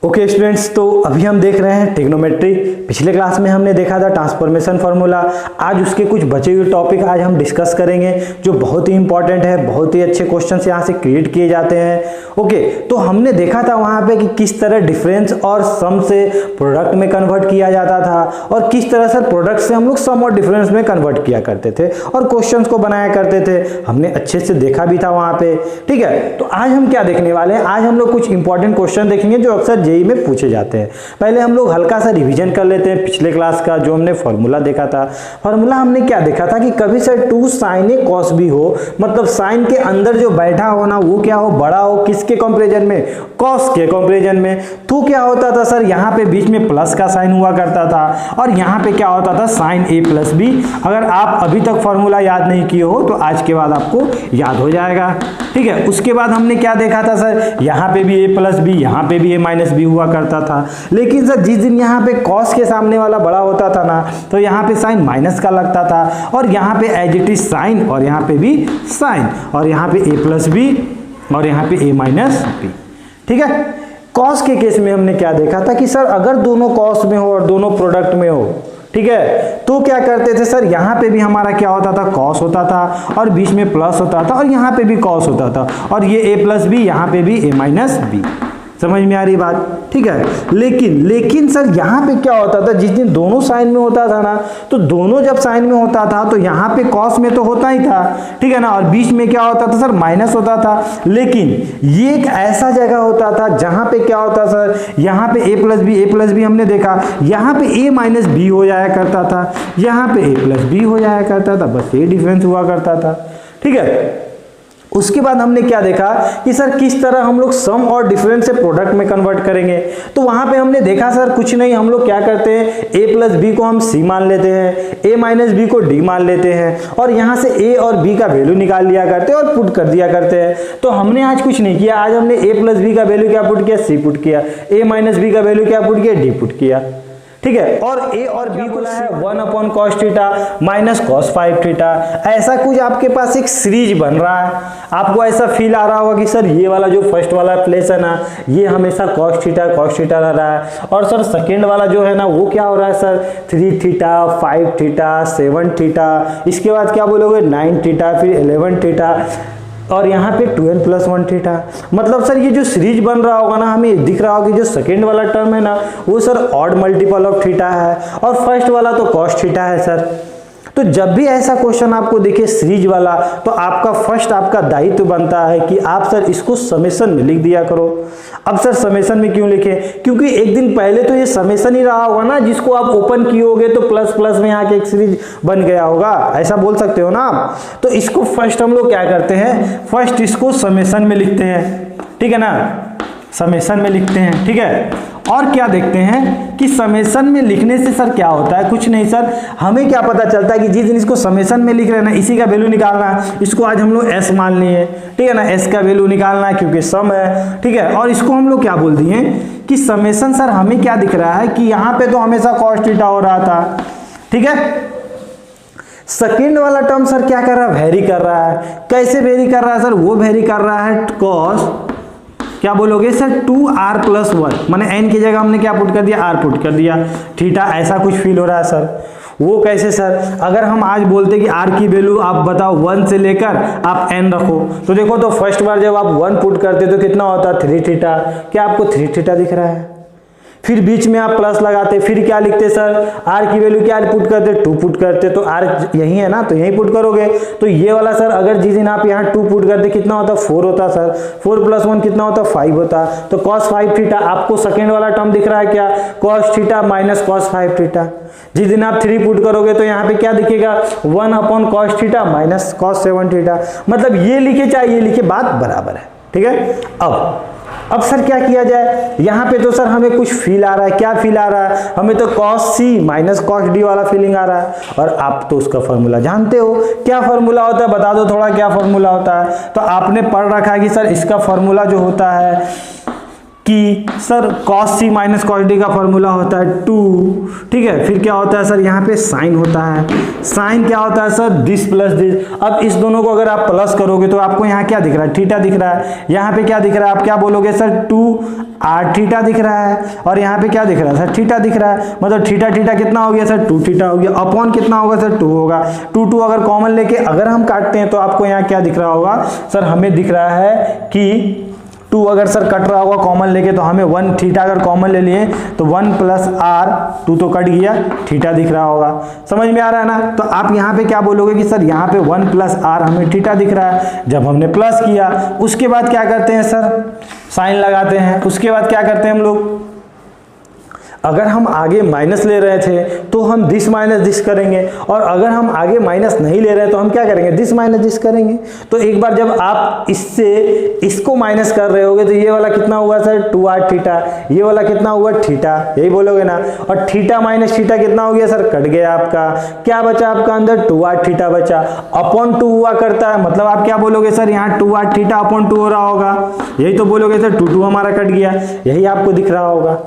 Okay students, तो अभी हम देख रहे हैं ट्रिग्नोमेट्री। पिछले क्लास में हमने देखा था ट्रांसफॉर्मेशन फार्मूला। आज उसके कुछ बचे हुए टॉपिक आज हम डिस्कस करेंगे जो बहुत ही इंपॉर्टेंट है। बहुत ही अच्छे क्वेश्चंस यहाँ से क्रिएट किए जाते हैं। ओके, तो हमने देखा था वहाँ पे कि किस तरह डिफरेंस और सम से प्रोडक्ट में कन्वर्ट किया जाता था और किस तरह से प्रोडक्ट से हम लोग सम और डिफरेंस में कन्वर्ट किया करते थे और क्वेश्चंस को बनाया करते थे। हमने अच्छे से देखा भी था वहाँ पे। ठीक है, तो आज हम क्या देखने वाले हैं? आज हम लोग कुछ इंपॉर्टेंट क्वेश्चन देखेंगे जो अक्सर जेईई में पूछे जाते हैं। पहले हम लोग हल्का सा रिवीजन कर लेते हैं पिछले क्लास का जो हमने फॉर्मूला देखा था। फॉर्मूला हमने क्या देखा था कि कभी sir 2 sin A cos B हो, मतलब साइन के अंदर जो बैठा हो ना वो क्या हो, बड़ा हो किसके कंपैरिजन में? कॉस के कंपैरिजन में। तो क्या होता था सर, यहाँ पे बीच में प्लस का साइन हुआ करता था और यहाँ पे क्या होता था, साइन A प्लस B। अगर आप अभी तक फॉर्मूला याद नहीं किए हो तो आज के बाद आपको याद हो जाएगा। ठीक है, उसके बाद हमने क्या देखा था सर, यहाँ पे भी A प्लस B, यहाँ पे भी A माइनस B हुआ करता था। लेकिन सर जिस दिन यहाँ पे कॉस के सामने वाला बड़ा होता था ना तो यहाँ पे साइन माइनस का लगता था और यहाँ पे एज इट इज साइन और यहाँ पे भी साइन और यहाँ पे A प्लस B और यहाँ पे A माइनस B। ठीक है, कॉस के केस में हमने क्या देखा था कि सर अगर दोनों कॉस में हो और दोनों प्रोडक्ट में हो, ठीक है, तो क्या करते थे सर, यहाँ पे भी हमारा क्या होता था, कॉस होता था और बीच में प्लस होता था और यहाँ पे भी कॉस होता था और ये A प्लस B, यहाँ पे भी A माइनस B। समझ में आ रही बात? ठीक है, लेकिन सर यहाँ पे क्या होता था, जिस दिन दोनों साइन में होता था ना तो दोनों जब साइन में होता था तो यहाँ पे कॉस में तो होता ही था, ठीक है ना, और बीच में क्या होता था सर, माइनस होता था। लेकिन ये एक ऐसा जगह होता था जहाँ पे क्या होता सर, यहाँ पे A प्लस बी हमने देखा, यहाँ पे A माइनस B हो जाया करता था, यहाँ पे A प्लस B हो जाया करता था, बस ये डिफरेंस हुआ करता था। ठीक है, उसके बाद हमने क्या देखा कि सर किस तरह हम लोग सम और डिफरेंस से प्रोडक्ट में कन्वर्ट करेंगे। तो वहां पे हमने देखा सर कुछ नहीं, हम लोग क्या करते हैं, A प्लस B को हम C मान लेते हैं, A माइनस B को D मान लेते हैं और यहां से A और B का वैल्यू निकाल लिया करते हैं और पुट कर दिया करते हैं। तो हमने आज कुछ नहीं किया, आज हमने A प्लस B का वैल्यू क्या पुट किया, C पुट किया, A माइनस B का वैल्यू क्या पुट किया, D पुट किया। ठीक है, और A और B को है 1 cos theta minus cos 5 theta. ऐसा कुछ आपके पास एक सीरीज बन रहा है। आपको ऐसा फील आ रहा होगा कि सर ये वाला जो फर्स्ट वाला प्लेस है ना ये हमेशा cos थीटा रह रहा है और सर सेकेंड वाला जो है ना वो क्या हो रहा है सर, 3 थीटा 5 थीटा 7 थीटा, इसके बाद क्या बोलोगे 9 थीटा, फिर 11 थीटा और यहाँ पे 12 प्लस 1 थीटा। मतलब सर ये जो सीरीज बन रहा होगा ना हमें दिख रहा होगा कि जो सेकेंड वाला टर्म है ना वो sir odd multiple of theta है और फर्स्ट वाला तो कॉस थीटा है सर। तो जब भी ऐसा क्वेश्चन आपको दिखे सीरीज वाला तो आपका फर्स्ट आपका दायित्व बनता है कि आप सर इसको समेशन में लिख दिया करो। अब सर समेशन में क्यों लिखे, क्योंकि एक दिन पहले तो ये समेशन ही रहा होगा ना जिसको आप ओपन किए होगे तो प्लस प्लस में आके एक सीरीज बन गया होगा, ऐसा बोल सकते हो ना आप। तो इसको फर्स्ट हम लोग क्या करते हैं, फर्स्ट इसको समेशन में लिखते हैं, ठीक है ना, समेशन में लिखते हैं। ठीक है, और क्या देखते हैं कि समेशन में लिखने से सर क्या होता है, कुछ नहीं सर, हमें क्या पता चलता है कि जिस दिन इसको समेशन में लिख रहे हैं ना इसी का वैल्यू निकालना है। इसको आज हम लोग S मान लिए, ठीक है ना, S का वैल्यू निकालना है क्योंकि सम है। ठीक है, और इसको हम लोग क्या बोल दिए कि समेशन सर हमें क्या दिख रहा है कि यहाँ पे तो हमेशा cos थीटा हो रहा था, ठीक है, सेकेंड वाला टर्म सर क्या कर रहा है, वेरी कर रहा है। कैसे वेरी कर रहा है सर, वो वेरी कर रहा है cos, क्या बोलोगे सर, 2r प्लस 1, माने n की जगह हमने क्या पुट कर दिया, r पुट कर दिया, थीटा, ऐसा कुछ फील हो रहा है सर। वो कैसे सर, अगर हम आज बोलते कि r की वैल्यू आप बताओ 1 से लेकर आप n रखो तो देखो तो फर्स्ट बार जब आप 1 पुट करते तो कितना होता, 3 थीटा। क्या आपको 3 थीटा दिख रहा है? फिर बीच में आप प्लस लगाते, फिर क्या लिखते सर, r की वैल्यू क्या पुट करते, 2 पुट करते, तो r यही है ना तो यही पुट करोगे। तो ये वाला सर अगर जिस दिन आप यहाँ 2 पुट करते कितना होता, 4 होता सर, 4 प्लस 1 कितना होता, 5 होता। तो cos 5 थीटा आपको सेकेंड वाला टर्म दिख रहा है क्या, cos theta minus cos 5 theta. जिस दिन आप 3 पुट करोगे तो यहाँ पे क्या दिखेगा, 1 cos theta minus cos 7 theta. मतलब ये लिखे चाहे ये लिखे बात बराबर है। ठीक है, अब सर क्या किया जाए, यहाँ पे तो सर हमें कुछ फील आ रहा है, क्या फील आ रहा है, हमें तो cos C minus cos D वाला फीलिंग आ रहा है और आप तो उसका फॉर्मूला जानते हो। क्या फॉर्मूला होता है बता दो थोड़ा, क्या फॉर्मूला होता है? तो आपने पढ़ रखा है कि सर इसका फॉर्मूला जो होता है कि sir cos c minus cos d का फॉर्मूला होता है 2, ठीक है। फिर क्या होता है सर, यहाँ पे साइन होता है, साइन क्या होता है सर, दिस प्लस दिस। अब इस दोनों को अगर आप प्लस करोगे तो आपको यहाँ क्या दिख रहा है, थीटा दिख रहा है। यहाँ पे क्या दिख रहा है, आप क्या बोलोगे सर, 2 r थीटा दिख रहा है, और यहाँ पे क्या दिख रहा है सर, थीटा दिख रहा है। मतलब थीटा थीटा कितना हो गया सर, 2 थीटा हो गया, अपॉन कितना होगा सर, 2 होगा। 2 अगर कॉमन लेके अगर हम काटते हैं तो आपको यहाँ क्या दिख रहा होगा सर, हमें दिख रहा है कि 2 अगर सर कट रहा होगा कॉमन लेके तो हमें 1 थीटा अगर कॉमन ले लिए तो 1 प्लस r, 2 तो कट गया, थीटा दिख रहा होगा। समझ में आ रहा है ना। तो आप यहाँ पे क्या बोलोगे कि सर यहाँ पे 1 प्लस r हमें थीटा दिख रहा है। जब हमने प्लस किया उसके बाद क्या करते हैं सर, साइन लगाते हैं। उसके बाद क्या करते हैं हम लोग, अगर हम आगे माइनस ले रहे थे तो हम दिस माइनस दिस करेंगे, और अगर हम आगे माइनस नहीं ले रहे तो हम क्या करेंगे, दिस माइनस दिस करेंगे। तो एक बार जब आप इससे इसको माइनस कर रहे होगे तो ये वाला कितना हुआ सर, 2r थीटा, ये वाला कितना हुआ, थीटा, यही बोलोगे ना। और थीटा माइनस थीटा कितना हो गया सर, कट गया आपका, क्या बचा आपका अंदर, 2r थीटा बचा, अपॉन 2 हुआ करता है। मतलब आप क्या बोलोगे सर, यहाँ 2r थीटा अपॉन 2 हो रहा होगा, यही तो बोलोगे सर, 2 हमारा कट गया, यही आपको दिख रहा होगा।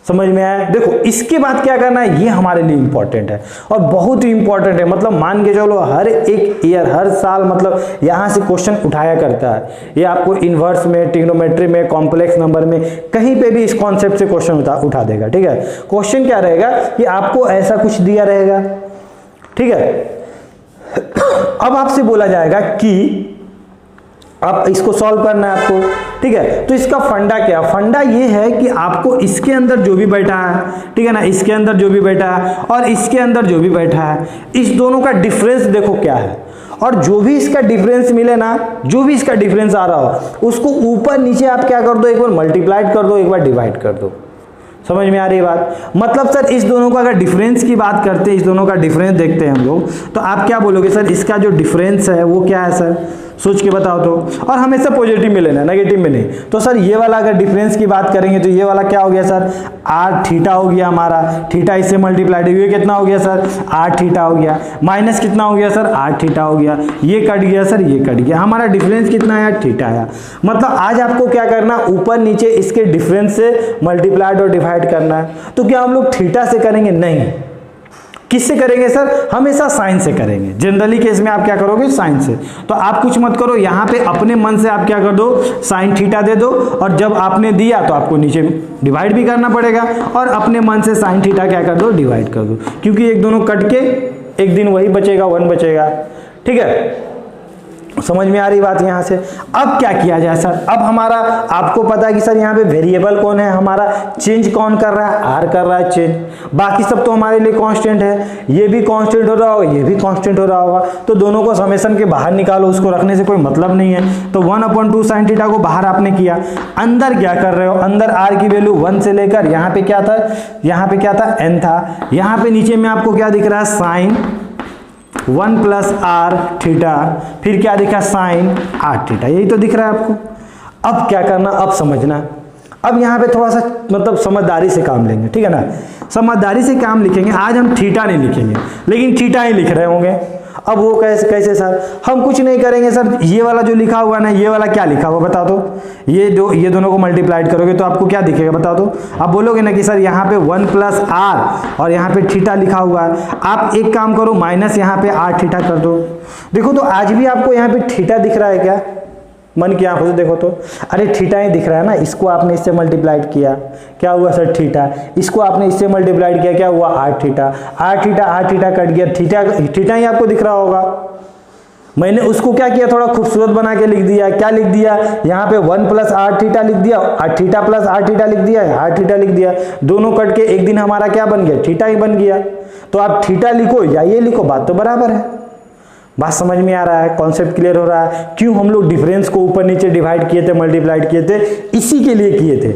समझ में आया। देखो इसके बाद क्या करना है, ये हमारे लिए इंपॉर्टेंट है और बहुत ही इंपॉर्टेंट है। मतलब मान के चलो हर एक ईयर, हर साल मतलब यहाँ से क्वेश्चन उठाया करता है। ये आपको इन्वर्स में, ट्रिग्नोमेट्री में, कॉम्प्लेक्स नंबर में, कहीं पे भी इस कॉन्सेप्ट से क्वेश्चन उठा देगा। ठीक है, क्वेश्चन क्या रहेगा कि आपको ऐसा कुछ दिया रहेगा, ठीक है। अब आपसे बोला जाएगा कि आप इसको सॉल्व करना है आपको, ठीक है। तो इसका फंडा क्या, फंडा ये है कि आपको इसके अंदर जो भी बैठा है, ठीक है ना, इसके अंदर जो भी बैठा है और इसके अंदर जो भी बैठा है, इस दोनों का डिफरेंस देखो क्या है, और जो भी इसका डिफरेंस मिले ना, जो भी इसका डिफरेंस आ रहा हो उसको ऊपर नीचे आप क्या कर दो, एक बार मल्टीप्लाइड कर दो, एक बार डिवाइड कर दो। समझ में आ रही है बात। मतलब सर इस दोनों का अगर डिफरेंस की बात करते हैं, इस दोनों का डिफरेंस देखते हैं हम लोग, तो आप क्या बोलोगे सर, इसका जो डिफरेंस है वो क्या है सर, सोच के बताओ तो। और हमेशा पॉजिटिव में लेना, नेगेटिव में नहीं। तो सर ये वाला अगर डिफरेंस की बात करेंगे तो ये वाला क्या हो गया सर, r थीटा हो गया हमारा, थीटा इससे मल्टीप्लाइड हुए कितना हो गया सर, r थीटा हो गया, माइनस कितना हो गया सर, r थीटा हो गया, ये कट गया सर, ये कट गया, हमारा डिफरेंस कितना आया, थीटा आया। मतलब आज आपको क्या करना, ऊपर नीचे इसके डिफरेंस से मल्टीप्लाइड और डिवाइड करना है। तो क्या हम लोग थीटा से करेंगे, नहीं, किससे करेंगे सर, हमेशा साइन से करेंगे। जनरली केस में आप क्या करोगे, साइन से। तो आप कुछ मत करो, यहाँ पे अपने मन से आप क्या कर दो, साइन थीटा दे दो, और जब आपने दिया तो आपको नीचे डिवाइड भी करना पड़ेगा, और अपने मन से साइन थीटा क्या कर दो, डिवाइड कर दो, क्योंकि एक दोनों कट के एक दिन वही बचेगा, 1 बचेगा। ठीक है, समझ में आ रही बात यहाँ से। अब क्या किया जाए सर, अब हमारा आपको पता है कि सर यहाँ पे वेरिएबल कौन है हमारा, चेंज कौन कर रहा है, आर कर रहा है चेंज, बाकी सब तो हमारे लिए कांस्टेंट है। ये भी कांस्टेंट हो रहा होगा, ये भी कांस्टेंट हो रहा होगा, तो दोनों को समेशन के बाहर निकालो, उसको रखने से कोई मतलब नहीं है। तो 1/2 साइन थीटा को बाहर आपने किया, अंदर क्या कर रहे हो, अंदर आर की वैल्यू 1 से लेकर यहाँ पे क्या था, यहाँ पे क्या था, n था, यहाँ पे नीचे में आपको क्या दिख रहा है, साइन 1 प्लस r थीटा, फिर क्या दिखा, साइन r थीटा, यही तो दिख रहा है आपको। अब क्या करना, अब समझना। अब यहाँ पे थोड़ा सा मतलब समझदारी से काम लेंगे, ठीक है ना, समझदारी से काम लिखेंगे। आज हम थीटा नहीं लिखेंगे, लेकिन थीटा ही लिख रहे होंगे। अब वो कैसे सर, हम कुछ नहीं करेंगे सर, ये वाला जो लिखा हुआ ना, ये वाला क्या लिखा हुआ बताओ तो, ये दोनों को मल्टीप्लाइड करोगे तो आपको क्या दिखेगा बताओ तो। आप बोलोगे ना कि सर यहाँ पे 1 प्लस r और यहाँ पे थीटा लिखा हुआ है, आप एक काम करो, माइनस यहाँ पे r थीटा कर दो। देखो तो आज भी आपको यहाँ पे थीटा दिख रहा है क्या, मन की आंखों से देखो तो, अरे थीटा ही दिख रहा है ना। इसको आपने इससे मल्टीप्लाइड किया, क्या हुआ सर, थीटा। इसको आपने इससे मल्टीप्लाइड किया, क्या हुआ, r theta. r theta cut गया, थीटा ही आपको दिख रहा होगा। मैंने उसको क्या किया, थोड़ा खूबसूरत बना के लिख दिया, क्या लिख दिया, यहाँ पे 1 प्लस r थीटा लिख दिया, थीटा प्लस r थीटा लिख दिया, r थीटा लिख दिया, दोनों कट के एक दिन हमारा क्या बन गया, थीटा ही बन गया। तो आप थीटा लिखो या ये लिखो, बात तो बराबर है। बात समझ में आ रहा है, कॉन्सेप्ट क्लियर हो रहा है। क्यों हम लोग डिफरेंस को ऊपर नीचे डिवाइड किए थे, मल्टीप्लाइड किए थे, इसी के लिए किए थे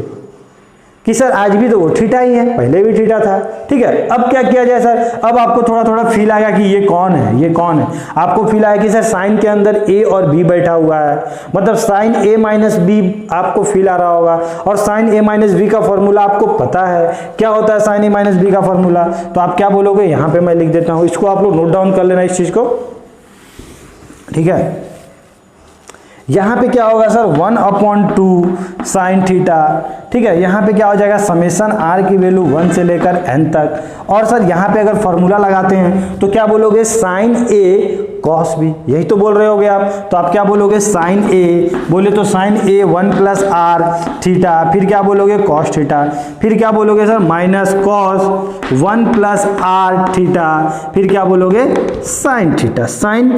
कि सर आज भी तो वो थीटा ही है, पहले भी थीटा था। ठीक है, अब क्या किया जाए सर, अब आपको थोड़ा थोड़ा फील आएगा कि ये कौन है, ये कौन है। आपको फील आएगा कि सर साइन के अंदर a और b बैठा हुआ है, मतलब साइन a माइनस b आपको फील आ रहा होगा। और साइन a माइनस b का फॉर्मूला आपको पता है, क्या होता है साइन a माइनस b का फॉर्मूला। तो आप क्या बोलोगे, यहाँ पे मैं लिख देता हूँ, इसको आप लोग नोट डाउन कर लेना इस चीज को, ठीक है। यहाँ पे क्या होगा सर 1/2 साइन थीटा, ठीक है। यहाँ पे क्या हो जाएगा समेशन आर की वैल्यू 1 से लेकर n तक, और सर यहाँ पे अगर फॉर्मूला लगाते हैं तो क्या बोलोगे साइन ए कॉस बी, यही तो बोल रहे होगे आप। तो आप क्या बोलोगे साइन ए, बोले तो sine A 1 plus R theta, फिर क्या बोलोगे कॉस थीटा, फिर क्या बोलोगे sir minus cos 1 plus R theta, फिर क्या बोलोगे साइन थीटा, साइन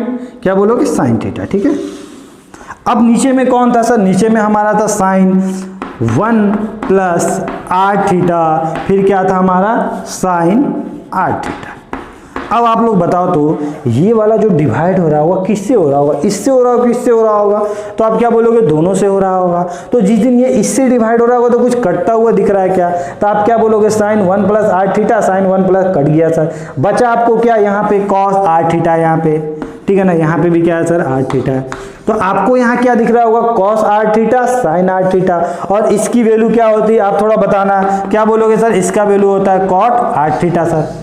क्या बोलोगे साइन थीटा, ठीक है। अब नीचे में कौन था सर, नीचे में हमारा था साइन 1 प्लस आर थीटा, फिर क्या था हमारा साइन आर थीटा। अब आप लोग बताओ तो ये वाला जो डिवाइड हो रहा होगा किससे हो रहा होगा, इससे हो रहा होगा, किससे हो रहा होगा, तो आप क्या बोलोगे दोनों से हो रहा होगा। तो जिस दिन ये इससे डिवाइड हो रहा होगा तो कुछ कटता हुआ दिख रहा है क्या, तो आप क्या बोलोगे sine 1 plus R theta, sine 1 plus cut गया सर, बचा आपको क्या यहाँ पे कॉस आर थीटा, यहाँ पे ठीक है ना, यहाँ पे भी क्या है सर आर थीटा। तो आपको यहाँ क्या दिख रहा होगा cos R theta sine R theta, और इसकी वैल्यू क्या होती है आप थोड़ा बताना, क्या बोलोगे सर इसका वैल्यू होता है cot R theta. Sir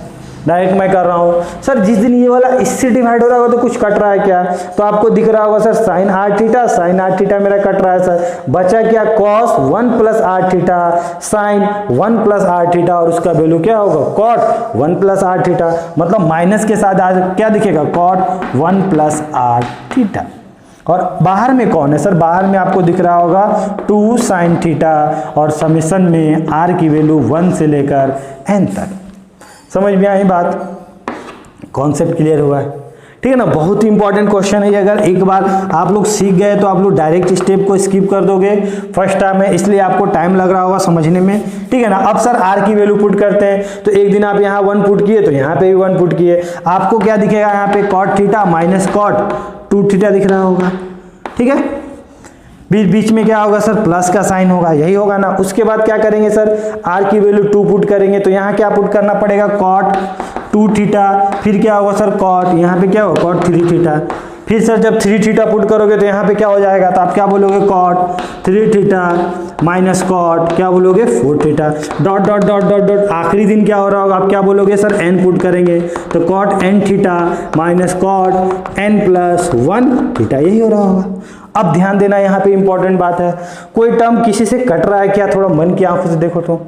direct मैं कर रहा हूँ सर, जिस दिन ये वाला इससे डिवाइड हो रहा होगा तो कुछ कट रहा है क्या, तो आपको दिख रहा होगा sir sine R theta, sine R theta मेरा कट रहा है सर, बचा क्या cos 1 plus R theta sine 1 plus R theta, और उसका वैल्यू क्या होगा कॉट 1 प्लस आर थीटा, मतलब माइनस के साथ आज क्या दिखेगा कॉट 1 प्लस आर थीटा। और बाहर में कौन है सर, बाहर में आपको दिख रहा होगा 2 साइन थीटा, और समेशन में आर की वैल्यू 1 से लेकर n तक। समझ में आई बात, कॉन्सेप्ट क्लियर हुआ है, ठीक है ना। बहुत ही इंपॉर्टेंट क्वेश्चन है ये, अगर एक बार आप लोग सीख गए तो आप लोग डायरेक्ट स्टेप को स्किप कर दोगे, फर्स्ट टाइम है इसलिए आपको टाइम लग रहा होगा समझने में, ठीक है ना। अब सर आर की वैल्यू पुट करते हैं, तो एक दिन आप यहाँ 1 पुट किए तो यहाँ पे भी 1 पुट किए, आपको क्या दिखेगा यहाँ पे cot theta minus cot 2 theta दिख रहा होगा, ठीक है। बीच में क्या होगा सर प्लस का साइन होगा, यही होगा ना। उसके बाद क्या करेंगे सर आर की वैल्यू 2 पुट करेंगे, तो यहाँ क्या पुट करना पड़ेगा कॉट 2 थीटा, फिर क्या होगा सर कॉट, यहाँ पे क्या होगा कॉट 3 थीटा, फिर सर जब 3 थीटा पुट करोगे तो यहाँ पे क्या हो जाएगा, तो आप क्या बोलोगे कॉट 3 थीटा माइनस कॉट क्या बोलोगे 4 theta, dot dot dot dot dot, आखिरी दिन क्या हो रहा होगा, आप क्या बोलोगे सर n पुट करेंगे, तो cot n theta minus cot n plus 1 theta, यही हो रहा होगा। अब ध्यान देना यहाँ पे इंपॉर्टेंट बात है, कोई टर्म किसी से कट रहा है क्या, थोड़ा मन की आंखों से देखो तो,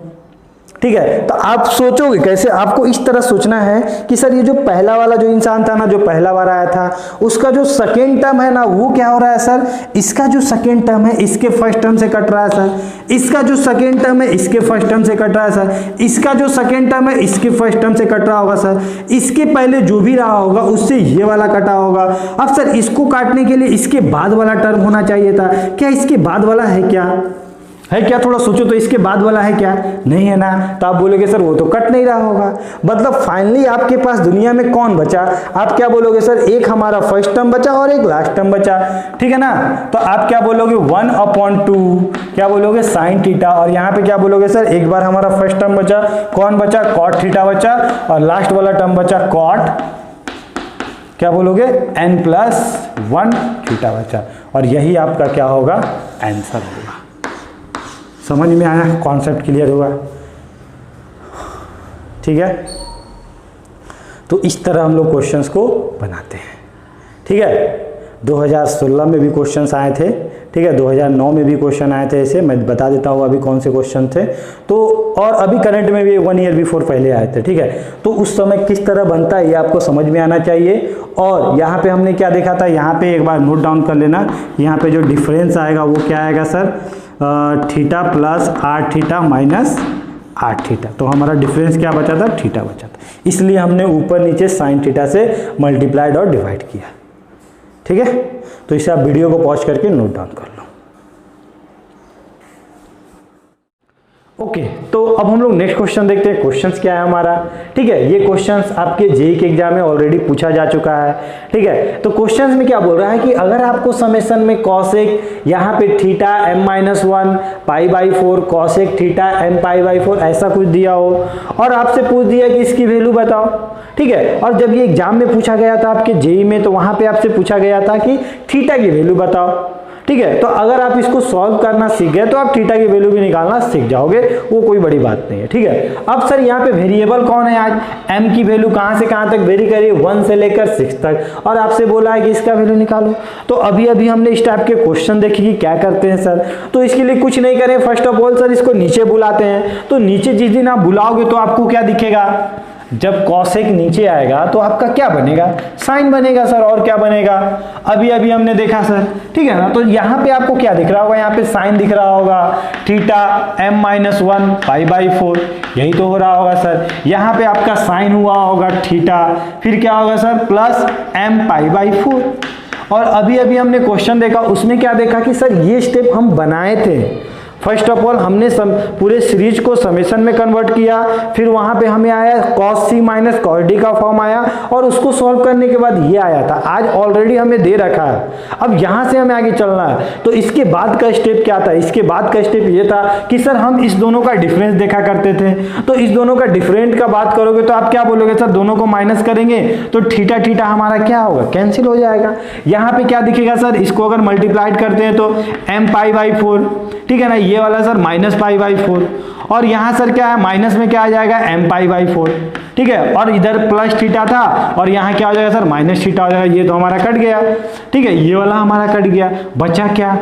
ठीक है। तो आप सोचोगे कैसे, आपको इस तरह सोचना है कि सर ये जो पहला वाला जो इंसान था ना, जो पहला बार आया था, उसका जो सेकेंड टर्म है ना वो क्या हो रहा है सर, इसका जो सेकेंड टर्म है इसके फर्स्ट टर्म से कट रहा है सर, इसका जो सेकेंड टर्म है इसके फर्स्ट टर्म से कट रहा है सर, इसका जो सेकेंड टर्म है इसके फर्स्ट टर्म से कट रहा होगा सर, इसके पहले जो भी रहा होगा उससे ये वाला कटा होगा। अब सर इसको काटने के लिए इसके बाद वाला टर्म होना चाहिए था, क्या इसके बाद वाला है क्या, थोड़ा सोचो तो इसके बाद वाला है क्या, नहीं है ना, तो आप बोलोगे सर वो तो कट नहीं रहा होगा। मतलब फाइनली आपके पास दुनिया में कौन बचा, आप क्या बोलोगे सर एक हमारा फर्स्ट टर्म बचा और एक लास्ट टर्म बचा, ठीक है ना। तो आप क्या बोलोगे 1/2 क्या बोलोगे साइन थीटा, और यहाँ पे क्या बोलोगे सर एक बार हमारा फर्स्ट टर्म बचा, कौन बचा कॉट थीटा बचा, और लास्ट वाला टर्म बचा कॉट क्या बोलोगे n प्लस 1 थीटा बचा, और यही आपका क्या होगा आंसर होगा। समझ में आया, कॉन्सेप्ट क्लियर हुआ, ठीक है। तो इस तरह हम लोग क्वेश्चंस को बनाते हैं, ठीक है। 2016 में भी क्वेश्चंस आए थे, ठीक है, 2009 में भी क्वेश्चन आए थे, ऐसे मैं बता देता हूँ अभी कौन से क्वेश्चन थे, तो और अभी करंट में भी 1 ईयर बिफोर पहले आए थे, ठीक है। तो उस समय किस तरह बनता है ये आपको समझ में आना चाहिए। और यहाँ पे हमने क्या देखा था, यहाँ पे एक बार नोट डाउन कर लेना, यहाँ पे जो डिफरेंस आएगा वो क्या आएगा sir theta plus R theta minus R theta, तो हमारा डिफरेंस क्या बचा था थीटा बचा था, इसलिए हमने ऊपर नीचे साइन थीटा से मल्टीप्लाइड और डिवाइड किया, ठीक है। तो इसे आप वीडियो को पॉज करके नोट डाउन कर लो। ओके, तो अब हम लोग नेक्स्ट क्वेश्चन देखते हैं, क्वेश्चंस क्या है हमारा, ठीक है। ये क्वेश्चंस आपके जेईई के एग्जाम में ऑलरेडी पूछा जा चुका है, ठीक है। तो क्वेश्चंस में क्या बोल रहा है कि अगर आपको समेशन में कॉसेक यहाँ पे theta m-1 π/4 cosec theta m π/4 ऐसा कुछ दिया हो, और आपसे पूछ दिया कि इसकी वैल्यू बताओ, ठीक है। और जब ये एग्जाम में पूछा गया था आपके जेईई में, तो वहां पे आपसे पूछा गया था कि थीटा की वैल्यू बताओ, ठीक है। तो अगर आप इसको सॉल्व करना सीख गए तो आप थीटा की वैल्यू भी निकालना सीख जाओगे, वो कोई बड़ी बात नहीं है, ठीक है। अब सर यहाँ पे वेरिएबल कौन है, आज m की वैल्यू कहाँ से कहाँ तक वेरी करी, 1 से लेकर 6 तक, और आपसे बोला है कि इसका वैल्यू निकालो। तो अभी अभी हमने इस टाइप के क्वेश्चन देखे कि क्या करते हैं सर। तो इसके लिए कुछ नहीं करें, फर्स्ट ऑफ ऑल सर इसको नीचे बुलाते हैं। तो नीचे जिस दिन आप बुलाओगे तो आपको क्या दिखेगा, जब cosec नीचे आएगा तो आपका क्या बनेगा, साइन बनेगा सर, और क्या बनेगा, अभी अभी हमने देखा सर, ठीक है ना। तो यहाँ पे आपको क्या दिख रहा होगा, यहाँ पे साइन दिख रहा होगा थीटा m-1 π/4, यही तो हो रहा होगा सर। यहाँ पे आपका साइन हुआ होगा थीटा, फिर क्या होगा सर प्लस m π/4। और अभी अभी हमने क्वेश्चन देखा, उसमें क्या देखा कि सर ये स्टेप हम बनाए थे। फर्स्ट ऑफ ऑल हमने पूरे सीरीज को समेशन में कन्वर्ट किया, फिर वहां पे हमें आया cos c minus cos d का फॉर्म आया, और उसको सॉल्व करने के बाद ये आया था। आज ऑलरेडी हमें दे रखा है, अब यहां से हमें आगे चलना है। तो इसके बाद का स्टेप क्या था, इसके बाद का स्टेप ये था कि सर हम इस दोनों का डिफरेंस देखा करते थे। तो इस दोनों का डिफरेंट का बात करोगे तो आप क्या बोलोगे सर, दोनों को माइनस करेंगे तो थीटा थीटा हमारा क्या होगा, कैंसिल हो जाएगा। यहाँ पे क्या दिखेगा सर, इसको अगर मल्टीप्लाइड करते हैं तो m π/4, ठीक है ना, ये वाला सर माइनस π/4, और यहाँ सर क्या है, माइनस में क्या आ जाएगा m π/4, ठीक है, और इधर प्लस थीटा था और यहाँ क्या हो जाएगा सर माइनस थीटा हो जाएगा। ये तो हमारा कट गया, ठीक है, ये वाला हमारा कट गया, बचा क्या,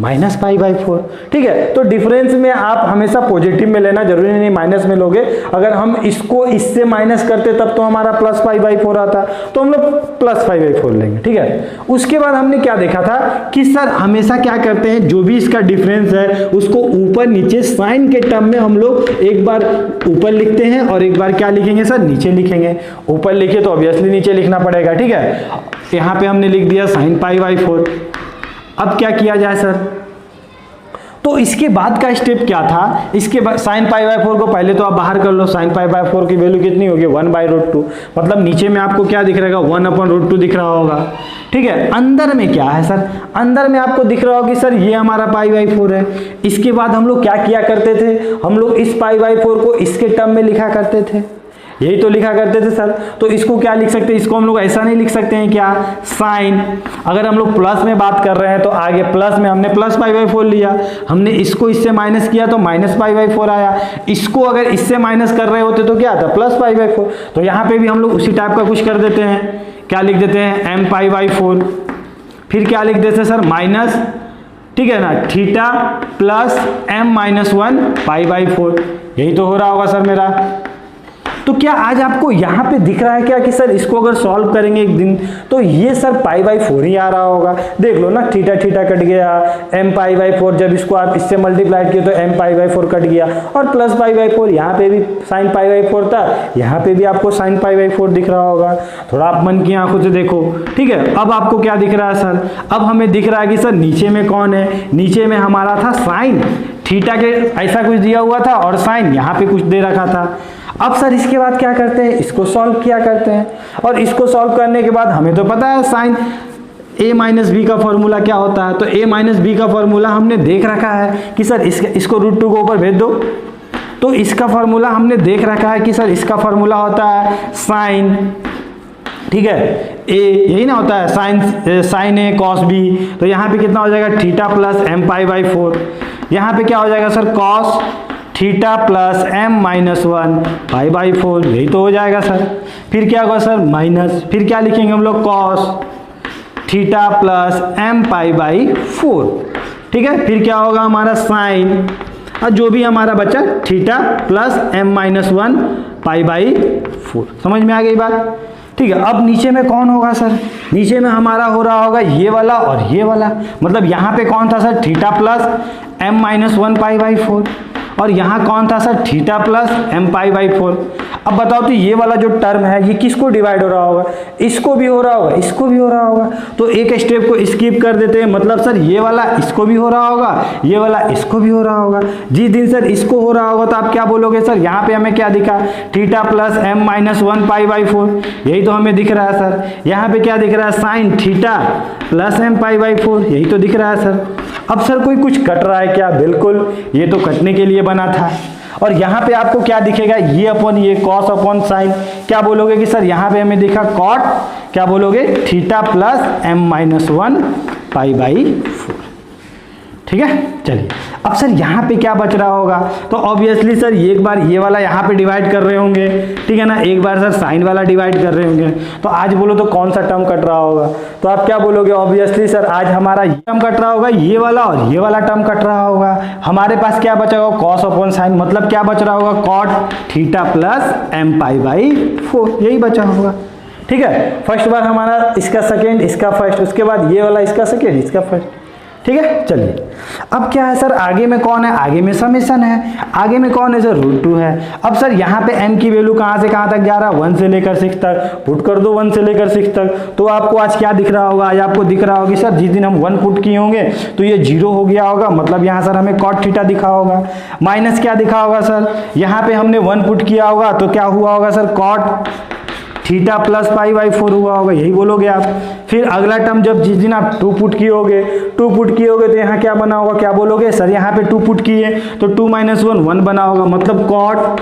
माइनस π/4, ठीक है। तो डिफरेंस में आप हमेशा पॉजिटिव में लेना, जरूरी नहीं माइनस में लोगे। अगर हम इसको इससे माइनस करते तब तो हमारा प्लस π/4 आता, तो हम लोग प्लस π/4 लेंगे, ठीक है। उसके बाद हमने क्या देखा था कि सर हमेशा क्या करते हैं, जो भी इसका डिफरेंस है उसको ऊपर नीचे साइन के टर्म में हम लोग एक बार ऊपर लिखते हैं और एक बार क्या लिखेंगे सर, नीचे लिखेंगे। ऊपर लिखे तो ऑब्वियसली नीचे लिखना पड़ेगा, ठीक है। यहाँ पे हमने लिख दिया साइन π/4। अब क्या किया जाए सर, तो इसके बाद का स्टेप क्या था, इसके बाद साइन π/4 को पहले तो आप बाहर कर लो। साइन π/4 की वैल्यू कितनी होगी, 1/√2, मतलब नीचे में आपको क्या दिख रहेगा, 1/√2 दिख रहा होगा, ठीक है। अंदर में क्या है सर, अंदर में आपको दिख रहा होगा कि सर ये हमारा π/4 है। इसके बाद हम लोग क्या किया करते थे, हम लोग इस π/4 को इसके टर्म में लिखा करते थे, यही तो लिखा करते थे सर। तो इसको क्या लिख सकते हैं, इसको हम लोग ऐसा नहीं लिख सकते हैं क्या, साइन, अगर हम लोग प्लस में बात कर रहे हैं तो आगे प्लस में हमने प्लस π/4 लिया, हमने इसको इससे माइनस किया तो माइनस π/4 आया, इसको अगर इससे माइनस कर रहे होते तो क्या आता, प्लस π/4। तो यहाँ पे भी हम लोग उसी टाइप का कुछ कर देते हैं, क्या लिख देते हैं, m π/4, फिर क्या लिख देते हैं सर, माइनस, ठीक है ना, थीटा प्लस m-1 π/4, यही तो हो रहा होगा सर मेरा। तो क्या आज आपको यहाँ पे दिख रहा है क्या कि सर इसको अगर सॉल्व करेंगे एक दिन तो ये सर π/4 ही आ रहा होगा। देख लो ना, थीटा थीटा कट गया, m π/4, जब इसको आप इससे मल्टीप्लाइड किए तो m π/4 कट गया, और प्लस π/4, यहाँ पे भी साइन π/4 था, यहाँ पे भी आपको साइन π/4 दिख रहा होगा। थोड़ा आप मन की आंखों से देखो, ठीक है। अब आपको क्या दिख रहा है सर, अब हमें दिख रहा है कि सर नीचे में कौन है, नीचे में हमारा था साइन, थीटा के ऐसा कुछ दिया हुआ था और साइन यहाँ पे कुछ दे रखा था। अब सर इसके बाद क्या करते हैं, इसको सॉल्व किया करते हैं, और इसको सॉल्व करने के बाद हमें तो पता है साइन a माइनस बी का फॉर्मूला क्या होता है। तो a माइनस बी का फॉर्मूला हमने देख रखा है कि सर इसको √2 को ऊपर भेज दो, तो इसका फॉर्मूला हमने देख रखा है कि सर इसका फॉर्मूला होता है साइन, ठीक है, a यही ना होता है, साइन a cos b। तो यहाँ पे कितना हो जाएगा, थीटा प्लस m π/4, यहाँ पे क्या हो जाएगा sir, cos theta plus m-1 π/4, यही तो हो जाएगा सर। फिर क्या होगा सर, माइनस, फिर क्या लिखेंगे हम लोग, cos थीटा प्लस m π/4, ठीक है। फिर क्या होगा हमारा साइन, और जो भी हमारा बचा थीटा प्लस m-1 π/4। समझ में आ गई बात, ठीक है। अब नीचे में कौन होगा सर, नीचे में हमारा हो रहा होगा ये वाला और ये वाला, मतलब यहाँ पे कौन था सर, थीटा प्लस m-1 π/4, और यहाँ कौन था सर, थीटा प्लस m π/4। अब बताओ तो ये वाला जो टर्म है ये किसको डिवाइड हो रहा होगा, इसको भी हो रहा होगा, इसको भी हो रहा होगा। तो एक स्टेप को स्किप कर देते हैं, मतलब सर ये वाला इसको भी हो रहा होगा, ये वाला इसको भी हो रहा होगा। जिस दिन सर इसको हो रहा होगा तो आप क्या बोलोगे सर, यहाँ पे हमें क्या दिखा, थीटा प्लस m-1 π/4, यही तो हमें दिख रहा है सर। यहाँ पे क्या दिख रहा है, साइन थीटा प्लस m π/4, यही तो दिख रहा है सर। अब सर कोई कुछ कट रहा है क्या, बिल्कुल, ये तो कटने के लिए बना था। और यहाँ पे आपको क्या दिखेगा, ये अपॉन ये, कॉस अपॉन साइन, क्या बोलोगे कि सर यहाँ पे हमें दिखा कॉट, क्या बोलोगे, थीटा प्लस m-1 π/4। ठीक है। चलिए अब सर यहाँ पे क्या बच रहा होगा, तो ऑब्वियसली सर एक बार ये वाला यहाँ पे डिवाइड कर रहे होंगे, ठीक है ना, एक बार सर साइन वाला डिवाइड कर रहे होंगे, तो आज बोलो तो कौन सा टर्म कट रहा होगा, तो आप क्या बोलोगे, ऑब्वियसली सर आज हमारा ये टर्म कट रहा होगा, ये वाला और ये वाला टर्म कट रहा होगा। हमारे पास क्या बचा होगा, कॉस अपॉन साइन, मतलब क्या बच रहा होगा, cot theta plus m pi by 4, यही बचा होगा। ठीक है, फर्स्ट बार हमारा इसका सेकेंड, इसका फर्स्ट, उसके बाद ये वाला इसका सेकेंड, इसका फर्स्ट। ठीक है, चलिए अब क्या है सर, आगे में कौन है, आगे में समेशन है, आगे में कौन है सर, √2 है। अब सर यहाँ पे m की वैल्यू कहाँ से कहाँ तक जा रहा है, 1 से लेकर 6 तक, पुट कर दो 1 से लेकर 6 तक। तो आपको आज क्या दिख रहा होगा, आज आपको दिख रहा होगा सर जिस दिन हम 1 पुट किए होंगे तो ये 0 हो गया होगा, मतलब यहाँ सर हमें कॉट थीटा दिखा होगा, माइनस क्या दिखा होगा सर, यहाँ पे हमने 1 पुट किया होगा तो क्या हुआ होगा sir, cot theta plus pi by 4 हुआ होगा, यही बोलोगे आप। फिर अगला टर्म जब जिस दिन आप 2 पुट किए होगे तो यहाँ क्या बना होगा, क्या बोलोगे सर, यहाँ पे 2 पुट किए तो 2 - 1 1 बना होगा, मतलब कॉट,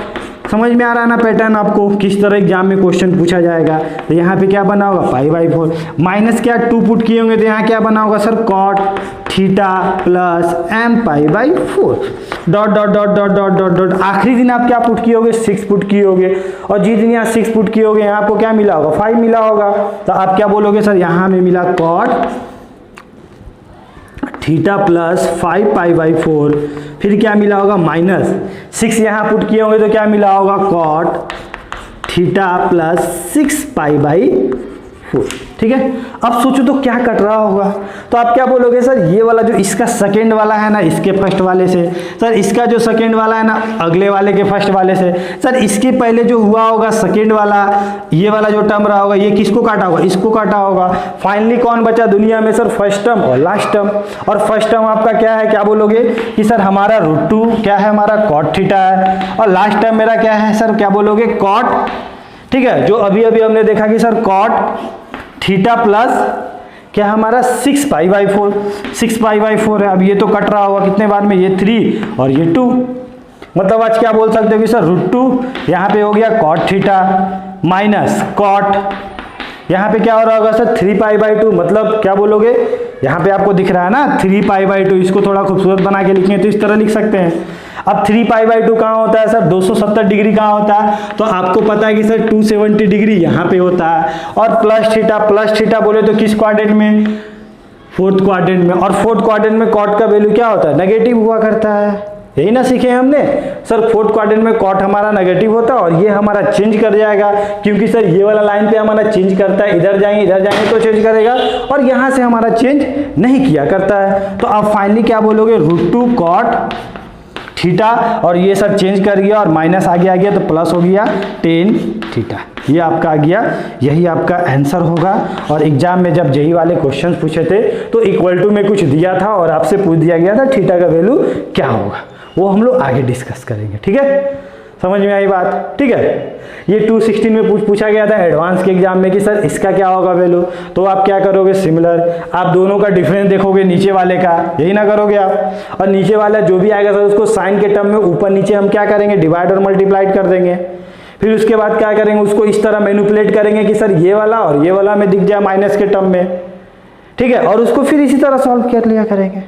समझ में आ रहा है ना पैटर्न आपको, किस तरह एग्जाम में क्वेश्चन पूछा जाएगा। तो यहाँ पे क्या बना होगा, पाई बाई 4, माइनस क्या 2 पुट किए होंगे तो यहाँ क्या बना होगा sir, cot theta plus m pi by 4, dot dot dot dot dot dot dot. आखिरी दिन आप क्या पुट किए होगे, 6 पुट किए होगे, और जिस दिन यहाँ 6 पुट किए होगे यहाँ आपको क्या मिला होगा, 5 मिला होगा। तो आप क्या बोलोगे सर, यहाँ में मिला cot theta plus 5 pi by 4, फिर क्या मिला होगा, माइनस 6 यहाँ पुट किए होंगे तो क्या मिला होगा, cot theta plus 6 pi by 4। ठीक है, अब सोचो तो क्या कट रहा होगा, तो आप क्या बोलोगे सर, ये वाला जो इसका सेकेंड वाला है ना इसके फर्स्ट वाले से, सर इसका जो सेकेंड वाला है ना अगले वाले के फर्स्ट वाले से, सर इसके पहले जो हुआ होगा सेकेंड वाला, ये वाला जो टर्म रहा होगा ये किसको काटा होगा, इसको काटा होगा। फाइनली कौन बचा दुनिया में सर, फर्स्ट टर्म और लास्ट टर्म। और फर्स्ट टर्म आपका क्या है, क्या बोलोगे कि सर हमारा √2 क्या है, हमारा कॉट थीटा है, और लास्ट टर्म मेरा क्या है सर, क्या बोलोगे, कॉट, ठीक है, जो अभी अभी हमने देखा कि सर कॉट थीटा प्लस क्या हमारा 6 पाई बाई 4, 6 पाई बाई 4 है। अब ये तो कट रहा होगा कितने बार में, ये 3 और ये 2, मतलब आज क्या बोल सकते हो कि सर √2 यहाँ पे हो गया कॉट थीटा माइनस कॉट, यहाँ पे क्या हो रहा होगा सर 3 पाई बाई 2, मतलब क्या बोलोगे, यहाँ पे आपको दिख रहा है ना 3 पाई बाई 2, इसको थोड़ा खूबसूरत बना के लिखें तो इस तरह लिख सकते हैं। अब 3 पाई बाई 2 कहाँ होता है सर, 270 डिग्री कहाँ होता है, तो आपको पता है कि सर 270 डिग्री यहाँ पे होता है। और प्लस थीटा बोले तो किस क्वाड्रेंट में, 4th क्वाड्रेंट में, और 4th क्वाड्रेंट में कॉट का वैल्यू क्या होता है, नेगेटिव हुआ करता है, यही ना सीखे हमने सर, 4th क्वाड्रेंट में कॉट हमारा नेगेटिव होता है और ये हमारा चेंज कर जाएगा, क्योंकि सर ये वाला लाइन पे हमारा चेंज करता है, इधर जाएंगे तो चेंज करेगा, और यहाँ से हमारा चेंज नहीं किया करता है। तो आप फाइनली क्या बोलोगे, √2 कॉट थीटा, और ये सर चेंज कर गया और माइनस आगे आ गया तो प्लस हो गया tan थीटा, ये आपका आ गया, यही आपका आंसर होगा। और एग्जाम में जब जेई वाले क्वेश्चन पूछे थे तो इक्वल टू में कुछ दिया था और आपसे पूछ दिया गया था थीटा का वैल्यू क्या होगा, वो हम लोग आगे डिस्कस करेंगे। ठीक है, समझ में आई बात, ठीक है। ये 216 में पूछा गया था एडवांस के एग्जाम में कि सर इसका क्या होगा वैल्यू, तो आप क्या करोगे, सिमिलर, आप दोनों का डिफरेंस देखोगे नीचे वाले का, यही ना करोगे आप, और नीचे वाला जो भी आएगा सर उसको साइन के टर्म में ऊपर नीचे हम क्या करेंगे, डिवाइड और मल्टीप्लाइड कर देंगे। फिर उसके बाद क्या करेंगे, उसको इस तरह मैनिपुलेट करेंगे कि सर ये वाला और ये वाला में दिख जाए माइनस के टर्म में, ठीक है, और उसको फिर इसी तरह सॉल्व कर लिया करेंगे।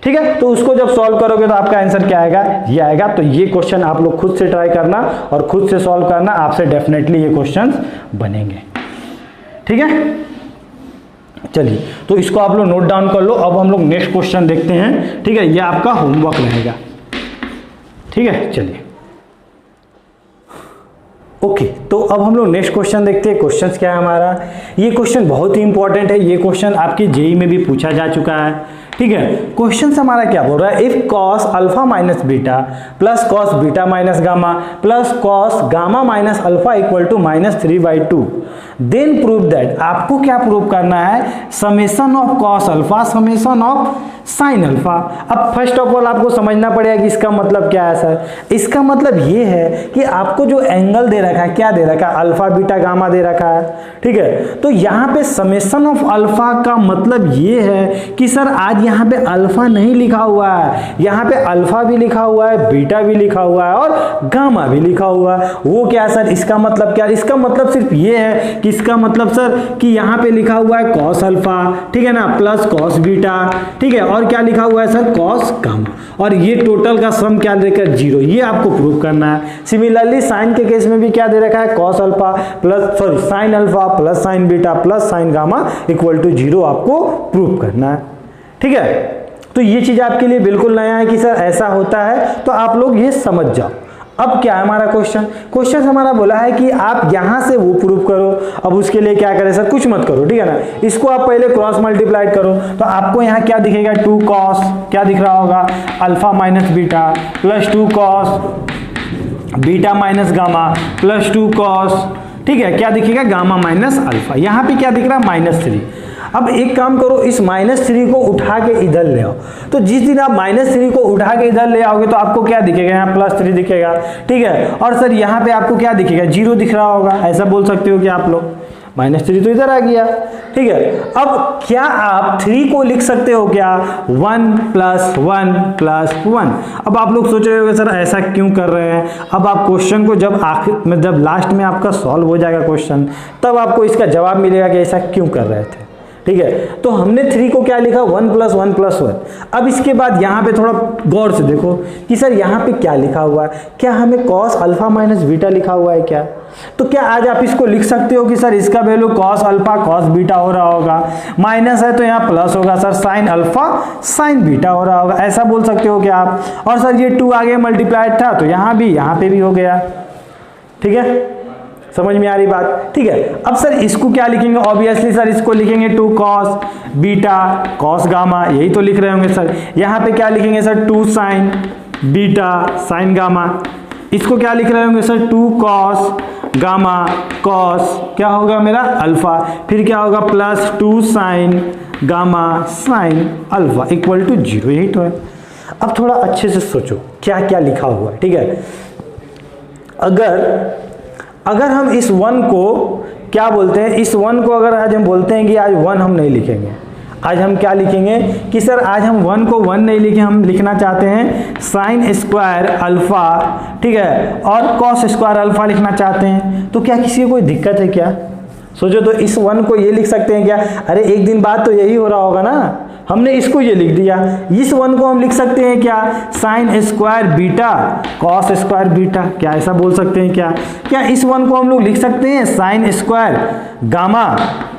ठीक है, तो उसको जब सॉल्व करोगे तो आपका आंसर क्या आएगा, ये आएगा। तो ये क्वेश्चन आप लोग खुद से ट्राई करना और खुद से सॉल्व करना, आपसे डेफिनेटली ये क्वेश्चंस बनेंगे। ठीक है, चलिए तो इसको आप लोग नोट डाउन कर लो। अब हम लोग नेक्स्ट क्वेश्चन देखते हैं। ठीक है, ये आपका होमवर्क रहेगा। ठीक है, चलिए ओके, तो अब हम लोग नेक्स्ट क्वेश्चन देखते हैं। क्वेश्चन क्या है हमारा, ये क्वेश्चन बहुत ही इंपॉर्टेंट है, ये क्वेश्चन आपकी जेई में भी पूछा जा चुका है। ठीक है, क्वेश्चन हमारा क्या बोल रहा है, if cos alpha minus beta plus cos beta minus gamma plus cos gamma minus alpha equal to -3/2, then prove that, आपको क्या प्रूव करना है, summation of cos alpha summation of sine alpha. अब फर्स्ट ऑफ ऑल आपको समझना पड़ेगा कि इसका मतलब क्या है सर, इसका मतलब ये है कि आपको जो एंगल दे रखा है, क्या दे रखा है, अल्फा बीटा गामा दे रखा है। ठीक है, तो यहाँ पे समेशन ऑफ अल्फा का मतलब ये है कि सर आज बात यहाँ पे अल्फा नहीं लिखा हुआ है, यहाँ पे अल्फा भी लिखा हुआ है, बीटा भी लिखा हुआ है और गामा भी लिखा हुआ है। वो क्या सर, इसका मतलब क्या, इसका मतलब सिर्फ ये है कि इसका मतलब सर कि यहाँ पे लिखा हुआ है कॉस अल्फा, ठीक है ना, प्लस कॉस बीटा, ठीक है, और क्या लिखा हुआ है सर, कॉस गामा, और ये टोटल का सम क्या देकर 0, ये आपको प्रूव करना है। सिमिलरली साइन के केस में भी क्या दे रखा है, cos alpha plus sine alpha plus sine beta plus sine gamma equal to 0 आपको प्रूव करना है, ठीक है। तो ये चीज आपके लिए बिल्कुल नया है कि सर ऐसा होता है, तो आप लोग ये समझ जाओ। अब क्या है हमारा क्वेश्चन हमारा बोला है कि आप यहां से वो प्रूव करो। अब उसके लिए क्या करें सर, कुछ मत करो, ठीक है ना, इसको आप पहले क्रॉस मल्टीप्लाइड करो, तो आपको यहाँ क्या दिखेगा, 2 कॉस, क्या दिख रहा होगा, alpha minus beta plus 2 cos beta minus gamma plus 2 cos, ठीक है, क्या दिखेगा, गामा माइनस अल्फा। यहाँ पे क्या दिख रहा है, -3। अब एक काम करो, इस -3 को उठा के इधर ले आओ। तो जिस दिन आप -3 को उठा के इधर ले आओगे तो आपको क्या दिखेगा, यहाँ +3 दिखेगा, ठीक है, और सर यहाँ पे आपको क्या दिखेगा, 0 दिख रहा होगा, ऐसा बोल सकते हो कि आप लोग, -3 तो इधर आ गया, ठीक है। अब क्या आप 3 को लिख सकते हो क्या, 1 + 1 + 1। अब आप लोग सोच रहे होंगे सर ऐसा क्यों कर रहे हैं। अब आप क्वेश्चन को जब आखिर में, जब लास्ट में आपका सॉल्व हो जाएगा क्वेश्चन, तब आपको इसका जवाब मिलेगा कि ऐसा क्यों कर रहे थे, ठीक है। तो हमने 3 को क्या लिखा, 1 + 1 + 1। अब इसके बाद यहाँ पे थोड़ा गौर से देखो कि सर यहाँ पे क्या लिखा हुआ है, क्या हमें कॉस अल्फा माइनस बीटा लिखा हुआ है क्या। तो क्या आज आप इसको लिख सकते हो कि सर इसका value cos alpha cos beta हो रहा होगा, माइनस है तो यहाँ प्लस होगा sir, sine alpha sign beta हो रहा होगा, ऐसा बोल सकते हो क्या आप। और सर ये 2 आगे मल्टीप्लाइड था तो यहाँ पे भी हो गया, ठीक है, समझ में आ रही बात, ठीक है। अब सर इसको क्या लिखेंगे, ऑब्वियसली सर इसको लिखेंगे 2 कॉस बीटा कॉस गामा, यही तो लिख रहे होंगे सर। यहाँ पे क्या लिखेंगे sir, 2 sign beta sine gamma. इसको क्या लिख रहे होंगे सर, 2 कॉस गामा कॉस, क्या होगा मेरा अल्फा, फिर क्या होगा plus 2 sine gamma sine alpha equal to 0, यही तो है। अब थोड़ा अच्छे से सोचो क्या क्या लिखा हुआ है, ठीक है। अगर हम इस 1 को क्या बोलते हैं, इस 1 को अगर आज हम बोलते हैं कि आज 1 हम नहीं लिखेंगे, आज हम क्या लिखेंगे कि सर आज हम 1 को 1 नहीं लिखे, हम लिखना चाहते हैं साइन स्क्वायर अल्फा, ठीक है, और कॉस स्क्वायर अल्फा लिखना चाहते हैं। तो क्या किसी को कोई दिक्कत है क्या, सोचो तो इस 1 को ये लिख सकते हैं क्या, अरे एक दिन बाद तो यही हो रहा होगा ना, हमने इसको ये लिख दिया। इस 1 को हम लिख सकते हैं क्या, sine square beta cos square beta, क्या ऐसा बोल सकते हैं क्या इस 1 को हम लोग लिख सकते हैं sine square gamma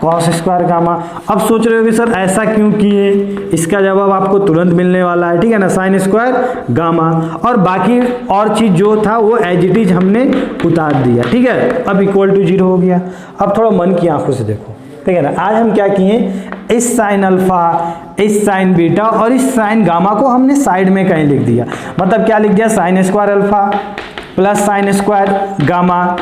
cos square gamma. अब सोच रहे हो कि सर ऐसा क्यों किए, इसका जवाब आपको तुरंत मिलने वाला है, ठीक है ना, साइन स्क्वायर गामा, और बाकी और चीज जो था वो एज इट इज हमने उतार दिया, ठीक है। अब इक्वल टू 0 हो गया। अब थोड़ा मन की आंखों से देखो, ठीक है ना, आज हम क्या किए, इस साइन अल्फा इस साइन बीटा और इस साइन गामा को हमने साइड में कहीं लिख दिया, मतलब क्या लिख दिया, sine square alpha plus sine square gamma,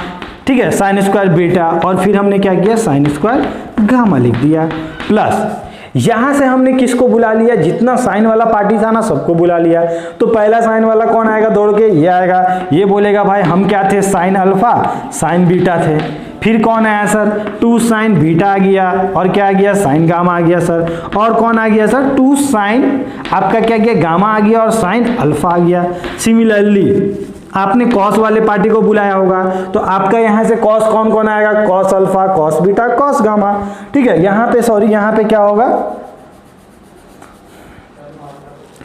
ठीक है, साइन स्क्वायर बीटा, और फिर हमने क्या किया, साइन स्क्वायर गामा लिख दिया, प्लस यहां से हमने किसको बुला लिया, जितना साइन वाला पार्टी था ना सबको बुला लिया। तो पहला साइन वाला कौन आएगा दौड़ के, ये आएगा, ये बोलेगा भाई हम क्या थे, साइन अल्फा साइन बीटा थे। फिर कौन आया सर, 2 साइन बीटा आ गया, और क्या आ गया, साइन गामा आ गया सर, और कौन आ गया सर, 2 साइन आपका क्या गया, गामा आ गया, और साइन अल्फा आ गया। सिमिलरली आपने कॉस वाले पार्टी को बुलाया होगा, तो आपका यहाँ से कॉस कौन कौन आएगा, cos alpha cos beta cos gamma, ठीक है। यहाँ पे सॉरी यहाँ पे क्या होगा,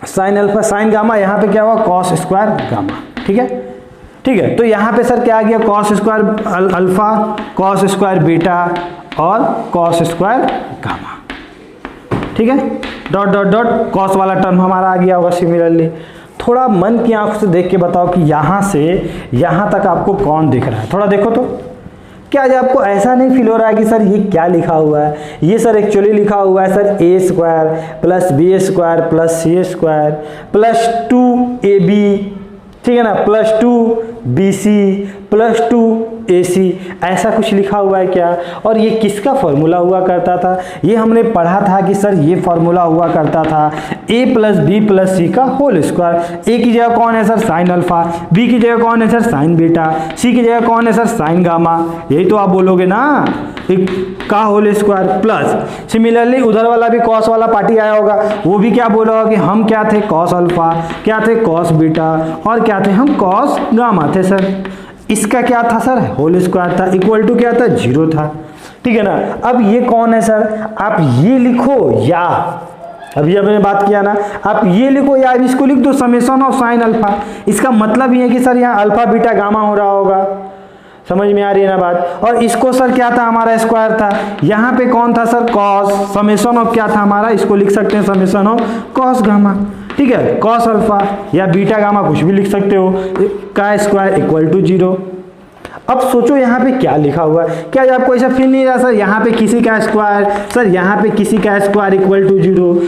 साइन अल्फा साइन गामा, यहाँ पे क्या होगा, कॉस स्क्वायर गामा, ठीक है, ठीक है। तो यहाँ पे सर क्या आ गया, cos square alpha cos square beta और कॉस स्क्वायर गामा, ठीक है, डॉट डॉट डॉट कॉस वाला टर्म हमारा आ गया होगा। सिमिलरली थोड़ा मन की आंखों से देख के बताओ कि यहाँ से यहाँ तक आपको कौन दिख रहा है, थोड़ा देखो तो। क्या आज आपको ऐसा नहीं फील हो रहा है कि सर ये क्या लिखा हुआ है, ये सर एक्चुअली लिखा हुआ है sir a square plus b square plus c square plus 2ab, ठीक है ना, प्लस 2bc +2AC ऐसा कुछ लिखा हुआ है क्या? और ये किसका फॉर्मूला हुआ करता था? ये हमने पढ़ा था कि सर ये फॉर्मूला हुआ करता था a + b + c का होल स्क्वायर। a की जगह कौन है सर? साइन अल्फा, b की जगह कौन है सर? साइन बीटा, c की जगह कौन है सर? Sign gamma. यही तो आप बोलोगे ना, का होल स्क्वायर प्लस सिमिलरली उधर वाला भी कॉस वाला पार्टी आया होगा, वो भी क्या बोला होगा कि हम क्या थे? कॉस अल्फा, क्या थे? कॉस बीटा, और क्या थे? हम कॉस गामा थे सर। इसका क्या था सर? होल स्क्वायर था, इक्वल टू क्या था? 0 था। ठीक है ना। अब ये कौन है सर? आप ये लिखो, या अभी मैंने बात किया ना, आप ये लिखो या इसको लिख दो समेशन ऑफ साइन अल्फा। इसका मतलब ये है कि सर यहाँ अल्फा बीटा गामा हो रहा होगा। समझ में आ रही है ना बात? और इसको सर क्या था? हमारा स्क्वायर था। यहाँ पे कौन था सर? कॉस, समेशन ऑफ क्या था हमारा? इसको लिख सकते हैं समेशन ऑफ कॉस गामा। ठीक है, कॉस अल्फा या बीटा गामा कुछ भी लिख सकते हो, का स्क्वायर इक्वल टू 0। अब सोचो यहाँ पे क्या लिखा हुआ है? क्या आपको ऐसा फील नहीं रहा सर यहाँ पे किसी का स्क्वायर, सर यहाँ पे किसी का स्क्वायर इक्वल टू 0?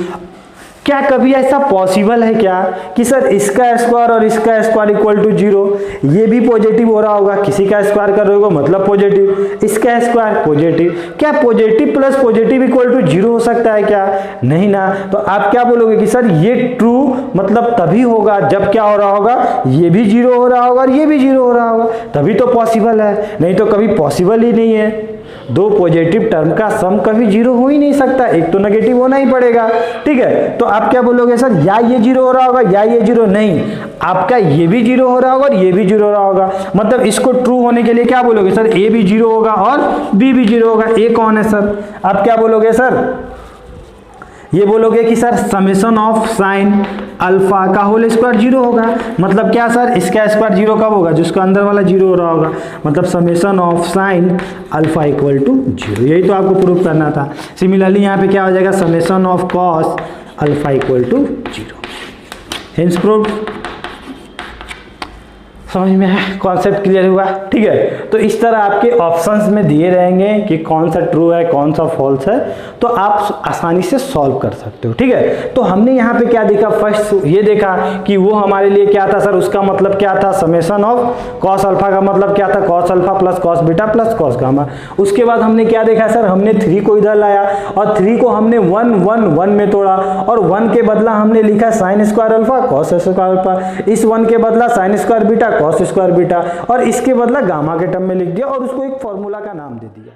क्या कभी ऐसा पॉसिबल है क्या कि सर इसका स्क्वायर और इसका स्क्वायर इक्वल टू 0? ये भी पॉजिटिव हो रहा होगा, किसी का स्क्वायर कर रहे हो मतलब पॉजिटिव, इसका स्क्वायर पॉजिटिव। क्या positive plus positive equal to 0 हो सकता है क्या? नहीं ना। तो आप क्या बोलोगे कि सर ये ट्रू मतलब तभी होगा जब क्या हो रहा होगा? ये भी 0 हो रहा होगा और ये भी 0 हो रहा होगा, तभी तो पॉसिबल है, नहीं तो कभी पॉसिबल ही नहीं है। दो पॉजिटिव टर्म का सम कभी 0 हो ही नहीं सकता, एक तो नेगेटिव होना ही पड़ेगा। ठीक है, तो आप क्या बोलोगे सर या ये 0 हो रहा होगा या ये 0? नहीं, आपका ये भी 0 हो रहा होगा और ये भी 0 हो रहा होगा। मतलब इसको ट्रू होने के लिए क्या बोलोगे सर? ए भी 0 होगा और बी भी 0 होगा। ए कौन है सर? आप क्या बोलोगे सर? ये बोलोगे कि sir summation of sine alpha का होल स्क्वायर 0 होगा। मतलब क्या सर? इसका स्क्वायर 0 कब होगा? जिसका अंदर वाला 0 हो रहा होगा। मतलब summation of sine alpha equal to 0। यही तो आपको प्रूफ करना था। सिमिलरली यहाँ पे क्या हो जाएगा? Summation of cos alpha equal to 0। Hence proof. समझ में है? कॉन्सेप्ट क्लियर हुआ? ठीक है, तो इस तरह आपके ऑप्शंस में दिए रहेंगे कि कौन सा ट्रू है कौन सा फॉल्स है, तो आप आसानी से सॉल्व कर सकते हो। ठीक है, तो हमने यहाँ पे क्या देखा? फर्स्ट ये देखा कि वो हमारे लिए क्या था सर? उसका मतलब क्या था? समेशन ऑफ कॉस अल्फा का मतलब क्या था? Cos alpha plus cos beta plus cos gamma. उसके बाद हमने क्या देखा सर? हमने 3 को इधर लाया और 3 को हमने 1 1 1 में तोड़ा और 1 के बदला हमने लिखा sine square alpha cos square alpha, इस 1 के बदला sine square beta cos square beta, और इसके बदला गामा के टर्म में लिख दिया और उसको एक फॉर्मूला का नाम दे दिया।